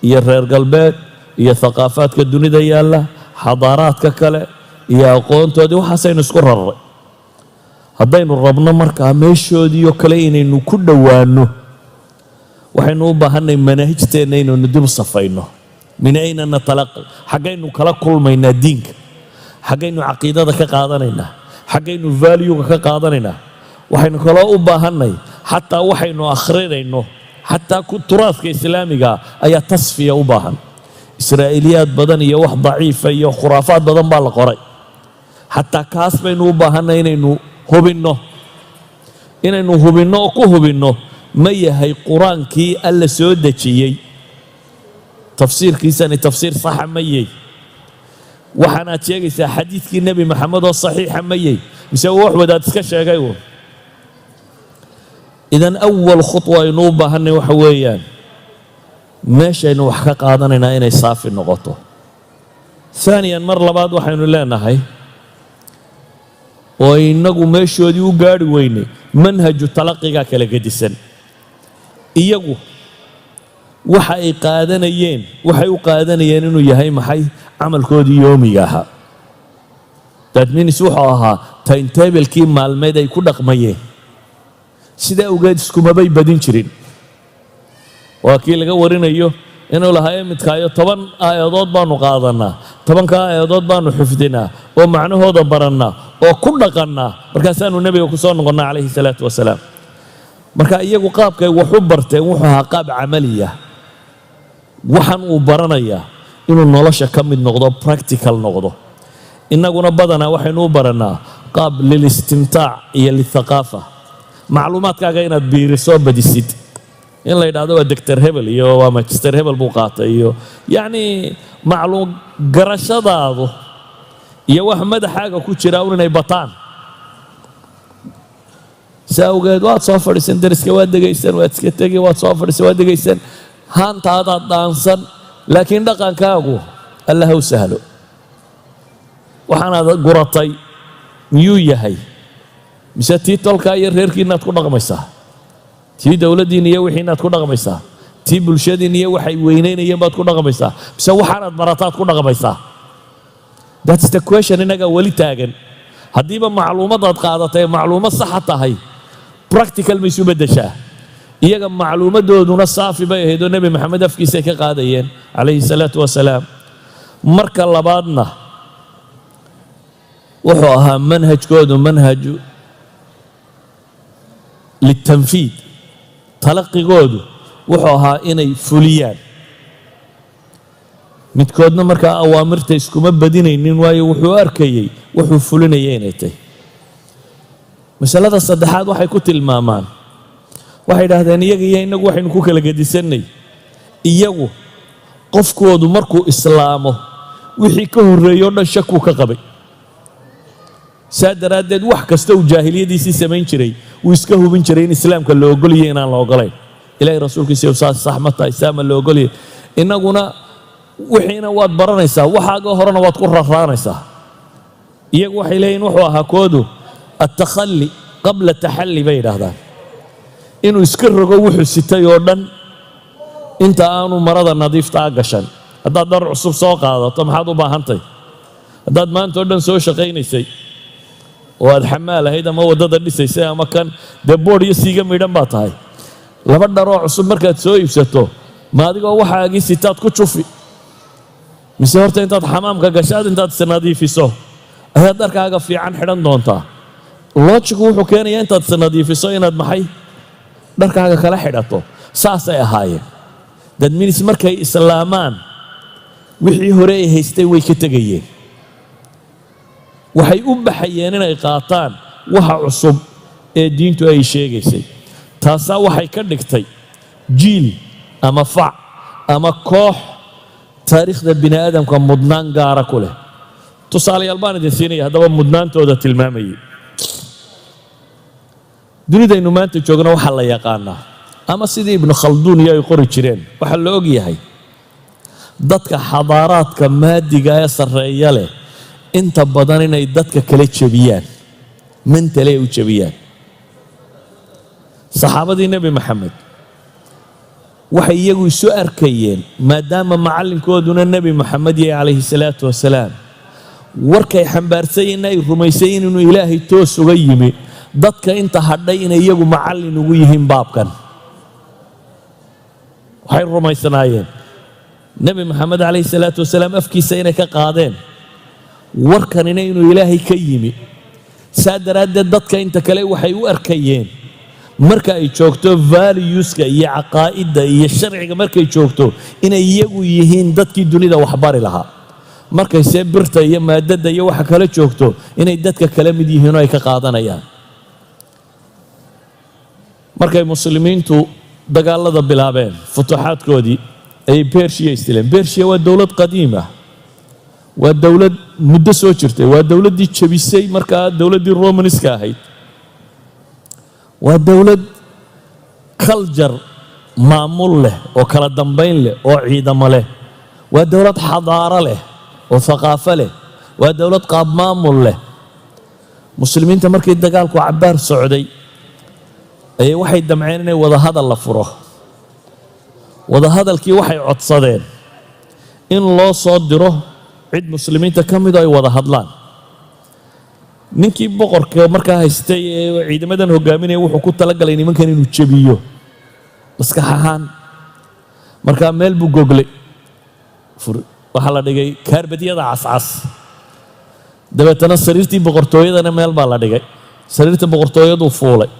iyo reer galbeed iyo thaqaafaadka dunida yaalla xadaaraadka kale iyo aqoontoodii waxaasaynu isku rarray haddaynu rabno markaa meeshoodiioo kale inaynu ku dhowaanno waxaynu u baahanay manaahijteenna inaynu dib u safayno min ayna natalaqi xaggaynu kala kulmaynaa diinka xaggaynu caqiidada ka qaadanaynaa xaggaynu valuega ka qaadanaynaa waxaynu kaloo u baahanay xataa waxaynu akhrinayno xataa turaadka islaamiga ayaa tasfiya u baahan israa'iiliyaad badan iyo wax daciifa iyo khuraafaad badan baa la qoray xataa kaas baynu u baahanay inaynu hubinno oo ku hubinno ma yahay qur-aankii alla soo dejiyey tafsiirkiisani tafsiir saxa ma yahay waxaanaad sheegaysaa xadiidkii nebi maxamed oo saxiixa ma yahay mise wax wadaad iska sheegay uun idan awal khutwa aynu u baahanay waxa weeyaan meeshaynu wax ka qaadanaynaa inay saafi noqoto aaniyan mar labaad waxaynu leenahay oo innagu meeshoodii u gaari weynay manhaju talaqigaa kala gedisan iyagu waxa ay qaadanayeen waxay u qaadanayeen inuu yahay maxay camalkoodii yoomiga ahaa that means wuxuu ahaa timetablekii maalmeed ay ku dhaqmayeen sidaa awgeed iskumabay badin jirin waa kii laga warinayo inuu lahaa midkaayo 10 aayadood baanu qaadanaa 10ka aayadood baanu xifdinaa oo macnahooda barannaa oo ku dhaqannaa markaasaanu nebiga ku soo noqonnaa calayhi salaatu wasalaam marka iyagu qaabkay wax u barteen wuxuu ahaa qaab camaliya waxaan uu baranayaa inuu nolosha ka mid noqdo practical noqdo innaguna badanaa waxaynu u barannaa qaab lilistimtaac iyo lithaqaafa macluumaadkaaga inaad biiriso badisid in la yidhaahdo waa doctor hebel iyo waa magister hebel buu qaatay iyo yacni garashadaadu iyo wax madaxaaga ku jira un inay bataan si awgeed waad soo fadhiisan dariska waad degaysan waad iska tegi waad soo fadhiisan waad degaysan haantaadaad dhaansan laakiin dhaqankaagu alla ha u sahlo waxaanaad guratay miyuu yahay mise tii tolkaa iyo reerkiinaad ku dhaqmaysaa tii dowladdiin iyo wixiinaad ku dhaqmaysaa tii bulshadiin iyo waxay weynaynayeen baad ku dhaqmaysaa mise waxaanaad barataad ku dhaqmaysaa that's the question innagaa weli taagan haddiiba macluumadaad qaadatay macluumad saxa tahay practical ma isu beddeshaa iyaga macluumadooduna saafi bay ahayd oo nebi maxamed afkiisay ka qaadayeen calayhi salaatu wasalaam marka labaadna wuxuu ahaa manhajkoodu manhaju litanfiid talaqigoodu wuxuu ahaa inay fuliyaan midkoodna markaa awaamirta iskuma badinaynin waayo wuxuu arkayey wuxuu fulinaya inay tahay masalada saddexaad waxay ku tilmaamaan waxay yidhaahdeen iyaga iyo innagu waxaynu ku kala gedisannay iyagu qofkoodu markuu islaamo wixii ka horreeyoo dhan shakuu ka qabay saa daraaddeed wax kasta uu jaahiliyadiisii samayn jiray wuu iska hubin jiray in islaamka la ogoliyo inaan la ogolayn ilaahay rasuulkiisa saas sax ma tahay saama la ogoliyo innaguna wixiina waad baranaysaa waxaaga horena waad ku raraanaysaa iyagu waxay leeyihin wuxuu ahaa koodu attakhalli qabla taxalli bay yidhaahdaan inuu iska rogo wuxuu sitay oo dhan inta aanu marada nadiiftaa gashan haddaad dhar cusub soo qaadato maxaad u baahantahay haddaad maanta oo dhan soo shaqaynaysay oo aad xamaal ahayd ama waddada dhisaysay ama kan dee boodh iyo siiga midhan baa tahay laba dharoo cusub markaad soo iibsato ma adigoo waxaagii sitaad ku jufi mise horta intaad xamaamka gashaad intaad isnadiifiso ayaad dharkaaga fiican xidhan doontaa loojigu wuxuu keenayaa intaad isnadiifiso inaad maxay dharkaaga kala xidhato saasay ahaayeen dad minis markay islaamaan wixii hore ay haystay way ka tegayeen waxay u baxayeen inay qaataan waxa cusub ee diintu ay sheegaysay taasaa waxay ka dhigtay jiil ama fac ama koox taariikhda bini aadamka mudnaan gaara ku leh tusaalayaal baan idin siinaya haddaba mudnaantooda tilmaamayay dunidaynu maanta joogna waxaa la yaqaanaa ama sidii ibnu khalduun iyo ay qori jireen waxaa la og yahay dadka xadaaraadka maadiga ee sarreeya leh inta badan inay dadka kala jebiyaan mentale u jebiyaan saxaabadii nebi maxamed waxay iyagu isu arkayeen maadaama macallinkooduna nebi maxamed yahay calayhi salaatu wasalaam warkay xambaarsayiin ay rumaysayiin inuu ilaahay toos uga yimi dadka inta hadhay inay iyagu macallin ugu yihiin baabkan waxay rumaysanaayeen nebi maxamed calayhi salaatu wasalaam afkiisa inay ka qaadeen warkanina inuu ilaahay ka yimi saa daraaddeed dadka inta kale waxay u arkayeen marka ay joogto valueska iyo caqaa'idda iyo sharciga markay joogto inay iyagu yihiin dadkii dunida waxbari lahaa markay see birta iyo maadada iyo waxa kala joogto inay dadka kala mid yihiin oo ay ka qaadanayaan markay muslimiintu dagaalada bilaabeen futuuxaadkoodii ayay bershiya istileen bershiya waa dowlad qadiima waa dowlad muddo soo jirtay waa dowladdii jabisay markaa dowladdii romaniska ahayd waa dowlad kaljar maamul leh oo kala dambayn leh oo ciidamo leh waa dowlad xadaaro leh oo thaqaafo leh waa dowlad qaab maamul leh muslimiinta markii dagaalku cabbaar socday ayay waxay damceen inay wadahadal la furo wadahadalkii waxay codsadeen in loo soo diro cid muslimiinta ka mid oo ay wada hadlaan ninkii boqorka markaa haystay ee ciidamadan hogaaminaya wuxuu ku talagalay nimankan inuu jebiyo maskax ahaan markaa meel buu goglay waxaa la dhigay kaarbadyada cascas dabeetana sariirtii boqortooyadana meel baa la dhigay sariirta boqortooyaduu fuulay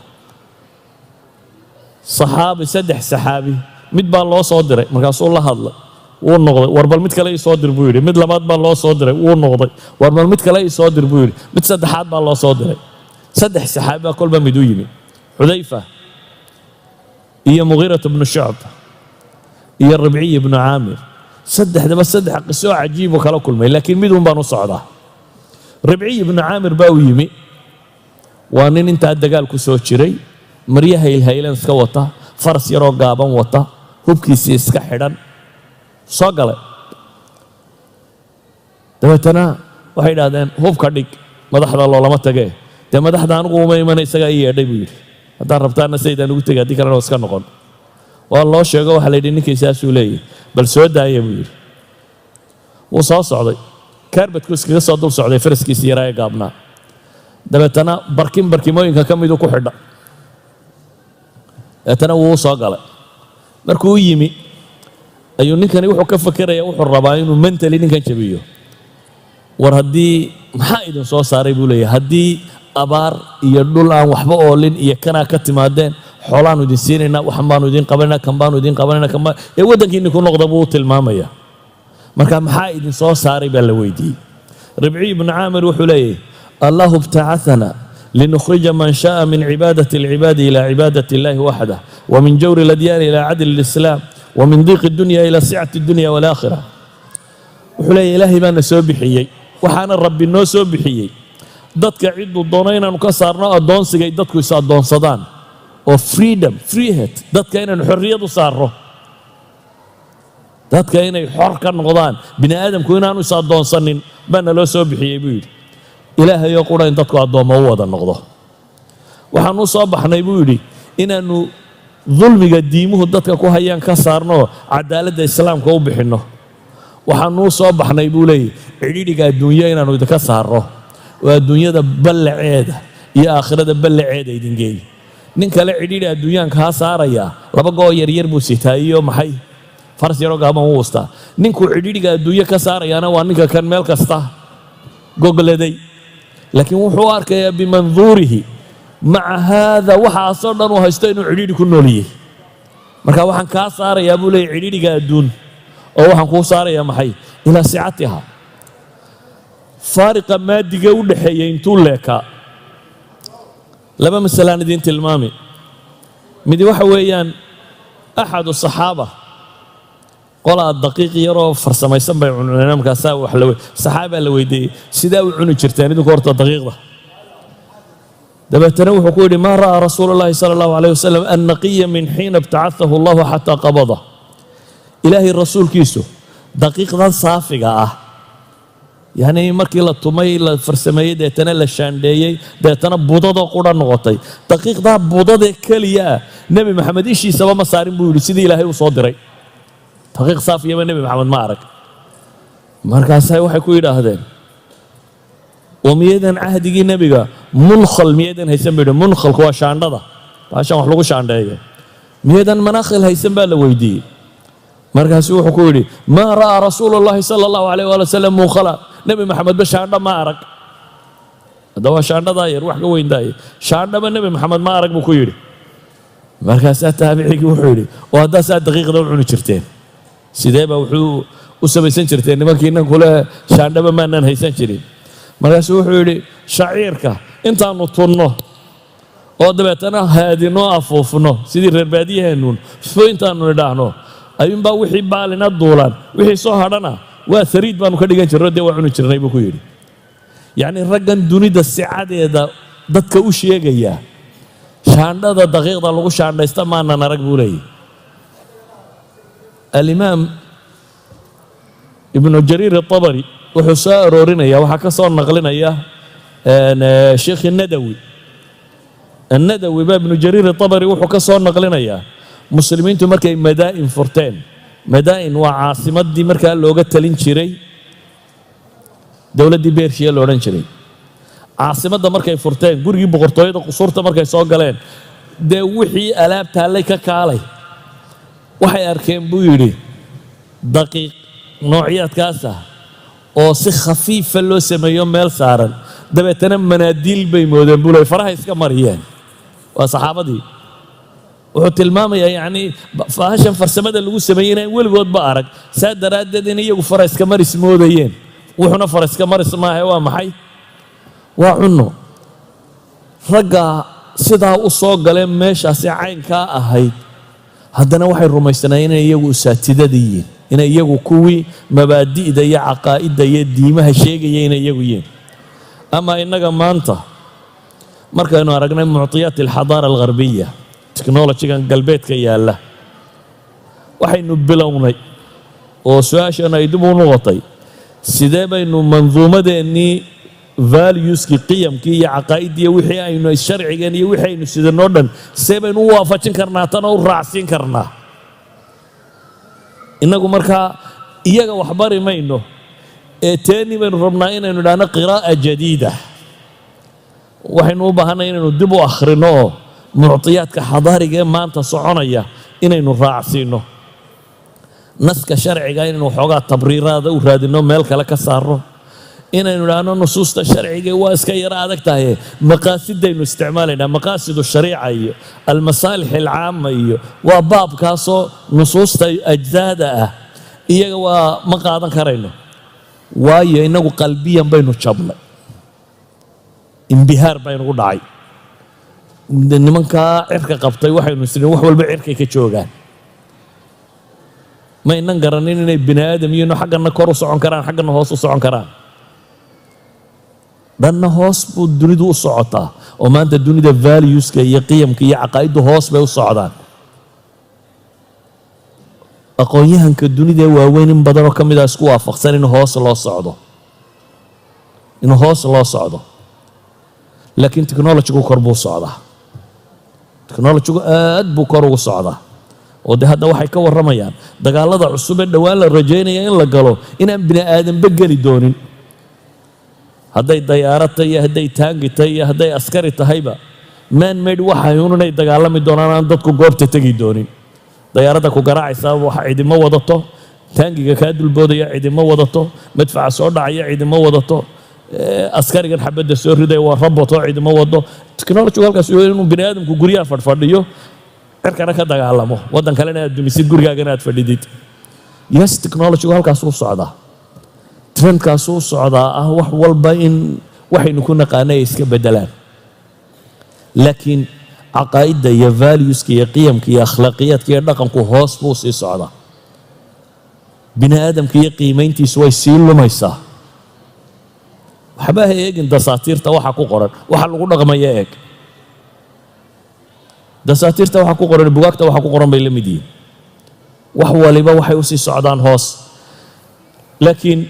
saddex saxaabi mid baa loo soo diray markaasuu la hadlay wuu noqday war bal mid kale ii soo dir buu yidhi mid labaad baa loo soo diray wuu noqday war bal mid kale ii soo dir buu yidhi mid saddexaad baa loo soo diray saddex saxaabi baa kolba mid u yimi xudayfa iyo mugiirata bnu shucba iyo ribciy ibnu caamir saddexdaba saddex qiso cajiibuu kala kulmay laakiin mid un baan u socdaa ribciy ibnu caamir baa u yimi waa nin intaa dagaal ku soo jiray maryaha ilhaylan iska wata faras yaroo gaaban wata hubkiisii iska xidhan soo galay dabeetana waxay idhahdeen hubka dhig madaxda loolama tagee dee madaxda anigu uma imana isagaa ii yeedhay buu yidhi haddaan rabtaana saydaan ugu tegay haddii kalena iska noqon waa loo sheego waxaa la yidhi ninkii saasuu leeyahy bal soo daaya buu yidhi wuu soo socday kaarbadku iskaga soo dul socday faraskiisii yaraa ee gaabnaa dabeetana barkimooyinka ka miduu ku xidha dabeetana wuu u soo galay markuu u yimi ayuu ninkani wuxuu ka fakeraya wuxuu rabaa inuu mentally ninkan jabiyo war haddii maxaa idin soo saaray buu leeyahay haddii abaar iyo dhul aan waxba oolin iyo kanaa ka timaadeen xoolaanu idin siinaynaa waxan baanu idin qabanayna kan baanu idin qabanayna kan ee waddankiinni ku noqda buu u tilmaamaya marka maxaa idin soo saaray baa la weydiiyey ribciy ibnu caamir wuxuu leeyahay allahu ibtacathana linukhrija man sha'a min cibaadati alcibaadi ila cibaadati illahi waxdah wa min jawri aladyaani ila cadli alislaam ومن ضيق الدنيا إلى سعة الدنيا والآخرة وحلي إلهي ما نسوبحيي وحانا ربي نسوبحيي دتك عدو الضونين نكسرنا الضون سجي دتك يسا الضون صدان of freedom freehet دتك إن الحرية صاره دتك إن حرك النقضان بني آدم كوينا يسا الضون صنين بنا لو سوبحيي بيد إلهي يقول إن دتك الضون موضا النقضة وحنو صبحنا يبودي إن أنه dulmiga diimuhu dadka ku hayaan ka saarno cadaaladda islaamka u bixinno waxaanuu soo baxnay buu leeyahy cidhiidhiga adduunya inaanu idinka saarno oo adduunyada ballaceeda iyo aakhirada ballaceeda idin geeyo nin kale cidhiidhi adduunyaanka haa saarayaa laba goo yaryar buu sitaa iyo maxay faras yaroo gaaban u wustaa ninkuu cidhiidhiga adduunyo ka saarayaana waa ninka kan meel kasta gogladay laakiin wuxuu arkayaa bimanduurihi maca haada waxaasoo dhan uu haysto inuu cidhiidhi ku nooliyey. marka waxaan kaa saarayaa buu leeyahy cidhiidhiga adduun oo waxaan kuu saarayaa maxay ilaa sicatiha. faariqa maadiga u dhaxeeyey intuu leekaa laba masalaan idiin tilmaami. midi waxa weeyaan axadu saxaaba qolaa daqiiq yaroo farsamaysan bay cuneen markaasaa wax saxaabaa la weydiiyey sidaa u cuni jirteen idinku horta daqiiqda. dabeetana wuxuu ku yidhi maa ra'aa rasuulu llahi sala allahu alayh wasalam annaqiya min xiina ibtacahahu allahu xataa qabada. ilaahay rasuulkiisu daqiiqdan saafiga ah yacni markii la tumay la farsameeyey deetana la shaandheeyey deetana budadoo qudha noqotay. daqiiqdaa budadee keliya ah nebi maxamed ishiisaba ma saarin buu yidhi sidii ilaahay uu soo diray. daqiiq saafiyaba nebi maxamed ma arag. markaasay waxay ku yidhaahdeen oo miyadan cahdigii nebiga munkhal miyadan haysan buu yidhi. munkhalku waa shaandhada baashan wax lagu shaandheeyo. miyadan manaakhil haysan baa la weydiiyey. markaasu wuxuu ku yidhi maa ra'aa rasuulu llahi sala allahu alayh waali wasalam munkhala. nebi maxamedba shaandho ma arag. hadda waa shaandhadaa yar wax ka weyndaaye shaandhaba nebi maxamed ma arag buu ku yidhi. markaasaa taabicigii wuxuu yidhi oo haddaasaa daqiiqda u cuni jirteen sidee baa wuxuu u samaysan jirteen nimankii innan kule shaandhaba maanaan haysan jirin. markaasuu wuxuu yidhi shaciirka intaannu tunno oo dabeetana haadinoo afuufno sidii reer baadiyaheennuun fo intaannu nidhaahno ayuunbaa wixii baalina duulaan wixii soo hadhana waa hariid baanu ka dhigan jirno dee waa cuni jirnay buu ku yidhi. yacni raggan dunida sicadeeda dadka u sheegaya shaandhada daqiiqda lagu shaandhaysta maanan arag buu leeyahy. alimaam ibnu jariir atabari wuxuu soo aroorinaya waxaa ka soo naqlinaya sheekhi nadawi. annadawi baa ibnu jariir atabari wuxuu ka soo naqlinayaa muslimiintu markay madaa'in furteen. madaa'in waa caasimaddii markaa looga talin jiray dowladdii beershiya lo odhan jiray. caasimadda markay furteen gurigii boqortooyada qusuurta markay soo galeen dee wixii alaab taallay ka kaalay waxay arkeen buu yidhi daqiiq noocyaadkaasa oo si khafiifa loo sameeyo meel saaran dabeetana manaadiil bay moodeen buu leey faraha iska mariyeen. waa saxaabadii. wuxuu tilmaamayaa yacni faahashan farsamada lagu sameeyey inaan weligoodba arag saa daraaddeed in iyagu fara iska maris moodayeen. wuxuuna fara iska maris maahe waa maxay waa cunno. ragga sidaa u soo galeen meeshaasi caynkaa ahayd haddana waxay rumaysanaayeen inay iyagu usaatidada yihiin inay iyagu kuwii mabaadi'da iyo caqaa'idda iyo diimaha sheegaya inay iyagu yihiin. ama innaga maanta markaynu aragnay muctiyaat alxadaara algharbiya technologygan galbeedka yaalla waxaynu bilownay oo su-aashana ay dib u noqotay sidee baynu manduumadeennii valueskii qiyamkii iyo caqaa'iddii wixii aynu sharcigeen iyo wixii aynu sidanoo dhan see baynu u waafajin karnaa tanoo u raacsiin karnaa. innagu markaa iyaga wax bari mayno ee teennii baynu rabnaa inaynu idhaahno qiraa'a jadiida. waxaynu u baahanay inaynu dib u akhrino oo muctiyaadka xadaariga ee maanta soconaya inaynu raacsiinno. naska sharciga inaynu waxoogaa tabriiraada u raadinno meel kale ka saarno. inaynu idhaahno nusuusta sharciga waa iska yaro adag tahay maqaasidaynu isticmaalaynaa maqaasidu shariica iyo almasaalix alcaama iyo waa baabkaasoo nusuusta ajzaada ah iyaga waa ma qaadan karayno waayo innagu qalbiyan baynu jabnay. imbihaar baynugu dhacay. nimankaa cirka qabtay waxaynu isniin wax walba cirkay ka joogaan. ma ynan garanin inay bini aadam yihiin oo xaggana kor u socon karaan xaggana hoos u socon karaan. dhanna hoos buu dunidu u socotaa oo maanta dunida valueska iyo qiyamka iyo caqaa'iddu hoos bay u socdaan. aqoon-yahanka dunida waaweyn in badanoo ka mid a isku waafaqsan in hoos loo socdo inuu hoos loo socdo. laakiin technologygu kor buu socdaa. technologygu aad buu kor ugu socdaa oo de hadda waxay ka warramayaan dagaalada cusub ee dhowaan la rajaynaya in la galo inaan bini aadanba geli doonin. hadday dayaarad tahay iyo hadday taangi tahay iyo hadday askari tahayba man made waxay un inay dagaalami doonaan aan dadku goobta tegi doonin. dayaaradda ku garaacaysaa wax cidimo wadato taangiga kaa dulboodaya cidimo wadato madfaca soo dhacaya cidimo wadato askarigan xabadda soo riday waa robot oo ciidamo wado technology halkaas inuu bini aadamku guryaha fadhiyo cirkana ka dagaalamo waddan kalena aad dumisid gurigaagana aad fadhidid yes technology halkaas uu socdaa trendkaas uu socdaa wax walba in waxaynu ku naqaanay iska bedelaan laakiin caqaa'idda iyo valueska iyo qiyamka iyo akhlaaqiyadka iyo dhaqanku hoos buu sii socdaa bini aadamka iyo qiimayntiisu way sii lumaysaa waxba ha eegin dasaatiirta waxa ku qoran waxa lagu dhaqmaya eeg dasaatiirta waxa ku qoran bugaagta waxa ku qoran bay la mid yihiin wax waliba waxay u sii socdaan hoos laakiin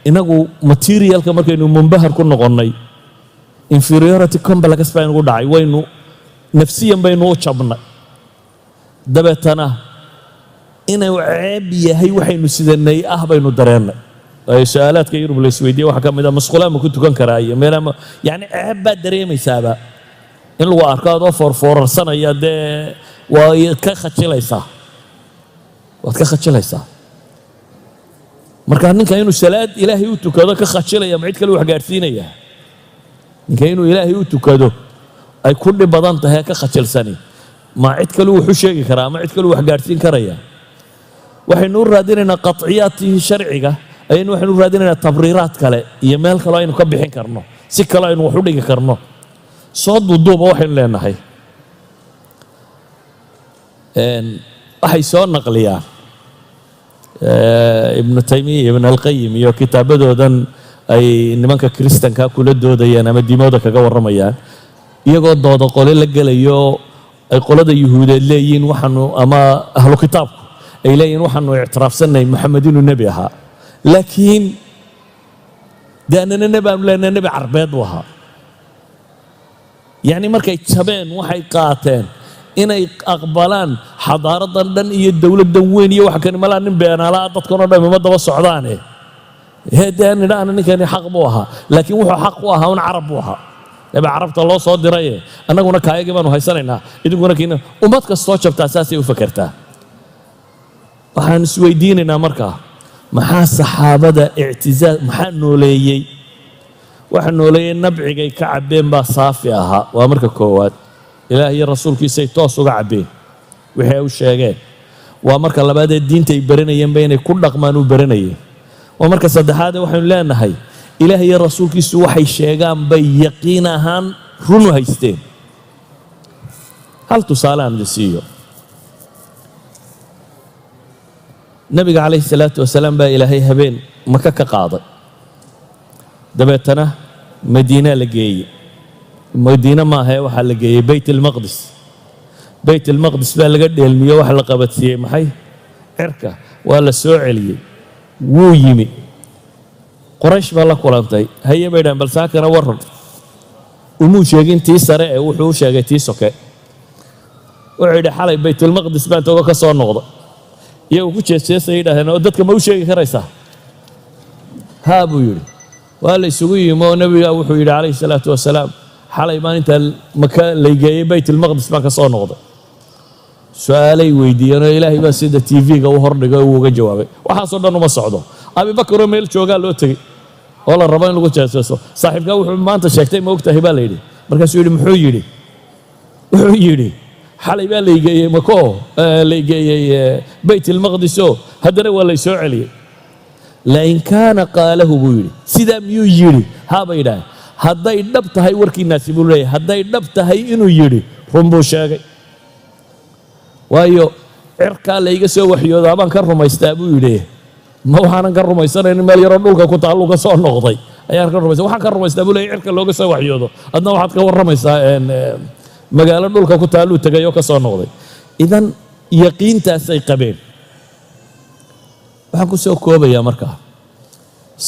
inagu materialka markaynu munbahar ku noqonnay inferiority complex baa inagu dhacay waynu nafsiyan baynu u jabnay dabeetana inuu ceeb yahay waxaynu sidanay baynu dareennay su-aalaadka yurub la isweydiiyey waxaa ka mid masquulaa ma ku tukan karaa iyo meelaha yani ceeb baad dareemaysaaba in lagu arko adoo foorfoorarsanaya dee waad ka khajilaysaa marka ninka inuu salaad ilaahay u tukado ka khajilaya ma cid kale wax gaadhsiinaya ninka inuu ilaahay u tukado ay ku dhib badan tahay ka khajilsani ma cid kale wuxuu sheegi karaa ma cid kale wax gaadhsiin karaya waxaynu u raadinaynaa qaطciyaadkii sharciga ayaynu waxaynu u raadinaynaa tabriiraad kale iyo meel kale aynu ka bixin karno si kale aynu wax u dhigi karno soo duuduuba waxaynu leenahay waxay soo naqliyaan ibnu taymiya ibn alqayim iyo kitaabadoodan ay nimanka kiristanka kula doodayaan ama diimooda kaga warramayaan iyagoo dooda qole la gelayo ay qolada yuhuudeed leeyihiin waxaanu ama ahlu kitaabku ay leeyihiin waxaanu ictiraafsanay maxamed inuu nebi ahaa laakiin dee annana nebi aanu leenahay nebi carbeed buu ahaa yacni markay jabeen waxay qaateen inay aqbalaan xadaaradan dhan iyo dowladdan weyn iyo waxa kani malaa nin beenaalaa dadkanoo dhan ima daba socdaane dee nidhaahna ninkani xaq buu ahaa laakiin wuxuu xaq u ahaa un carab buu ahaa nebi carabta loo soo diraye annaguna kaayagii baanu haysanaynaa idinkuna kiina ummad kastoo jabtaa saasay u fakertaa waxaan isweydiinaynaa markaa maxaa saxaabada ictizaaz maxaa nooleeyey waxa nooleeyey nabcigay ka cabbeen baa saafi ahaa waa marka koowaad ilaah iyo rasuulkiisay toos uga cabbeen wixii ay u sheegeen waa marka labaadee diinta ay baranayeenba inay ku dhaqmaan u baranayeen waa marka saddexaadee waxaynu leenahay ilaah iyo rasuulkiisu waxay sheegaan bay yaqiin ahaan run u haysteen hal tusaale aan idin siiyo nabiga calayhi salaatu wasalaam baa ilaahay habeen maka ka qaaday dabeetana madiina la geeyey madiina maahae waxaa la geeyey bayt almaqdis bayt almaqdis baa laga dheelmiyo wax la qabadsiiyey maxay cirka waa la soo celiyey wuu yimi qoraysh baa la kulantay haye bay dhahan bal saakana warran umuu sheegin tii sare ee wuxuu u sheegay tii soke wuxuu yidhi xalay baytulmaqdis baan toga ka soo noqday iyagu ku jeesjeesay yidhahdeen oo dadka ma u sheegi karaysaa haa buu yidhi waa la isugu yimi oo nebiga wuxuu yidhi calayhi salaatu wasalaam xalay maalintaa maka laygeeyey baytulmaqdis baan ka soo noqday su-aalay weydiiyeen oo ilaahay baa sida tv-ga u hordhigay uu uga jawaabay waxaasoo dhan uma socdo abibakaroo meel joogaa loo tegey oo la rabo in lagu jeesjeeso saaxiibkaa wuxuu maanta sheegtay ma ogtahay baa la yidhi markaasuu yidhi muxuu yidhi wuxuu yidhi xalay baa laygeeyey makoo laygeeyey bayt almaqdiso haddana waa lay soo celiyey lain kaana qaalahu buu yidhi sidaa miyuu yidhi haa bay yidhaaheen hadday dhab tahay warkiinaasi buu leeyahay hadday dhab tahay inuu yidhi run buu sheegay waayo cirkaa layga soo waxyoodaa baan ka rumaystaa buu yidhi ma waxaanan ka rumaysanayn meel yaroo dhulka ku taallu ka soo noqday ayaan ka rumaystaa waxaan ka rumaystaa buu leeyahay cirka looga soo waxyoodo adna waxaad ka warramaysaa magaalo dhulka ku taalluu tegay oo ka soo noqday idan yaqiintaasay qabeen waxaan ku soo koobayaa markaa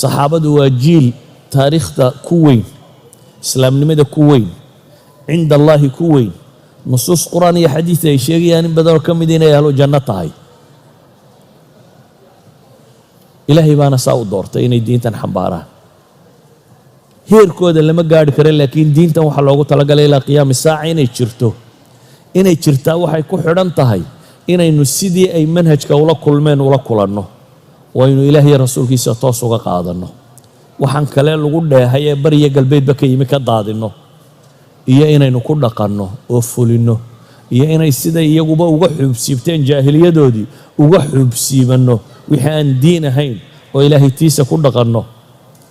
saxaabadu waa jiil taariikhda ku weyn islaamnimada ku weyn cinda allaahi ku weyn nusuus qur'aan iyo xadiid ay sheegayaan in badanoo ka mid inay ahlu janno tahay ilaahay baana saa u doortay inay diintan xambaaraan heerkooda lama gaari kara laakiin diintan waxaa loogu talagalay ilaa qiyaami saaca inay jirtaa waxay ku xidhan tahay inaynu sidii ay manhajka ula kulmeen ula kulanno waynu ilaahay rasuulkiisa toos uga qaadanno waxaan kale lagu dheehay ee bariya galbeedba ka yimi ka daadinno iyo inaynu ku dhaqanno oo fulinno iyo inay sida iyaguba uga xuubsiibteen jaahiliyadoodii uga xuubsiibanno wixii aan diin ahayn oo ilaahay tiisa ku dhaqanno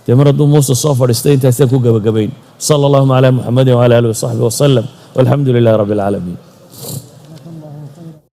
dee mar hadduu muuse soo fadhiistay intaasaan ku gebagabayn sala allahuma calaa muxamadin wala aalihi wasaxbihi wasalam walxamdu lilahi rabbi alcaalamiin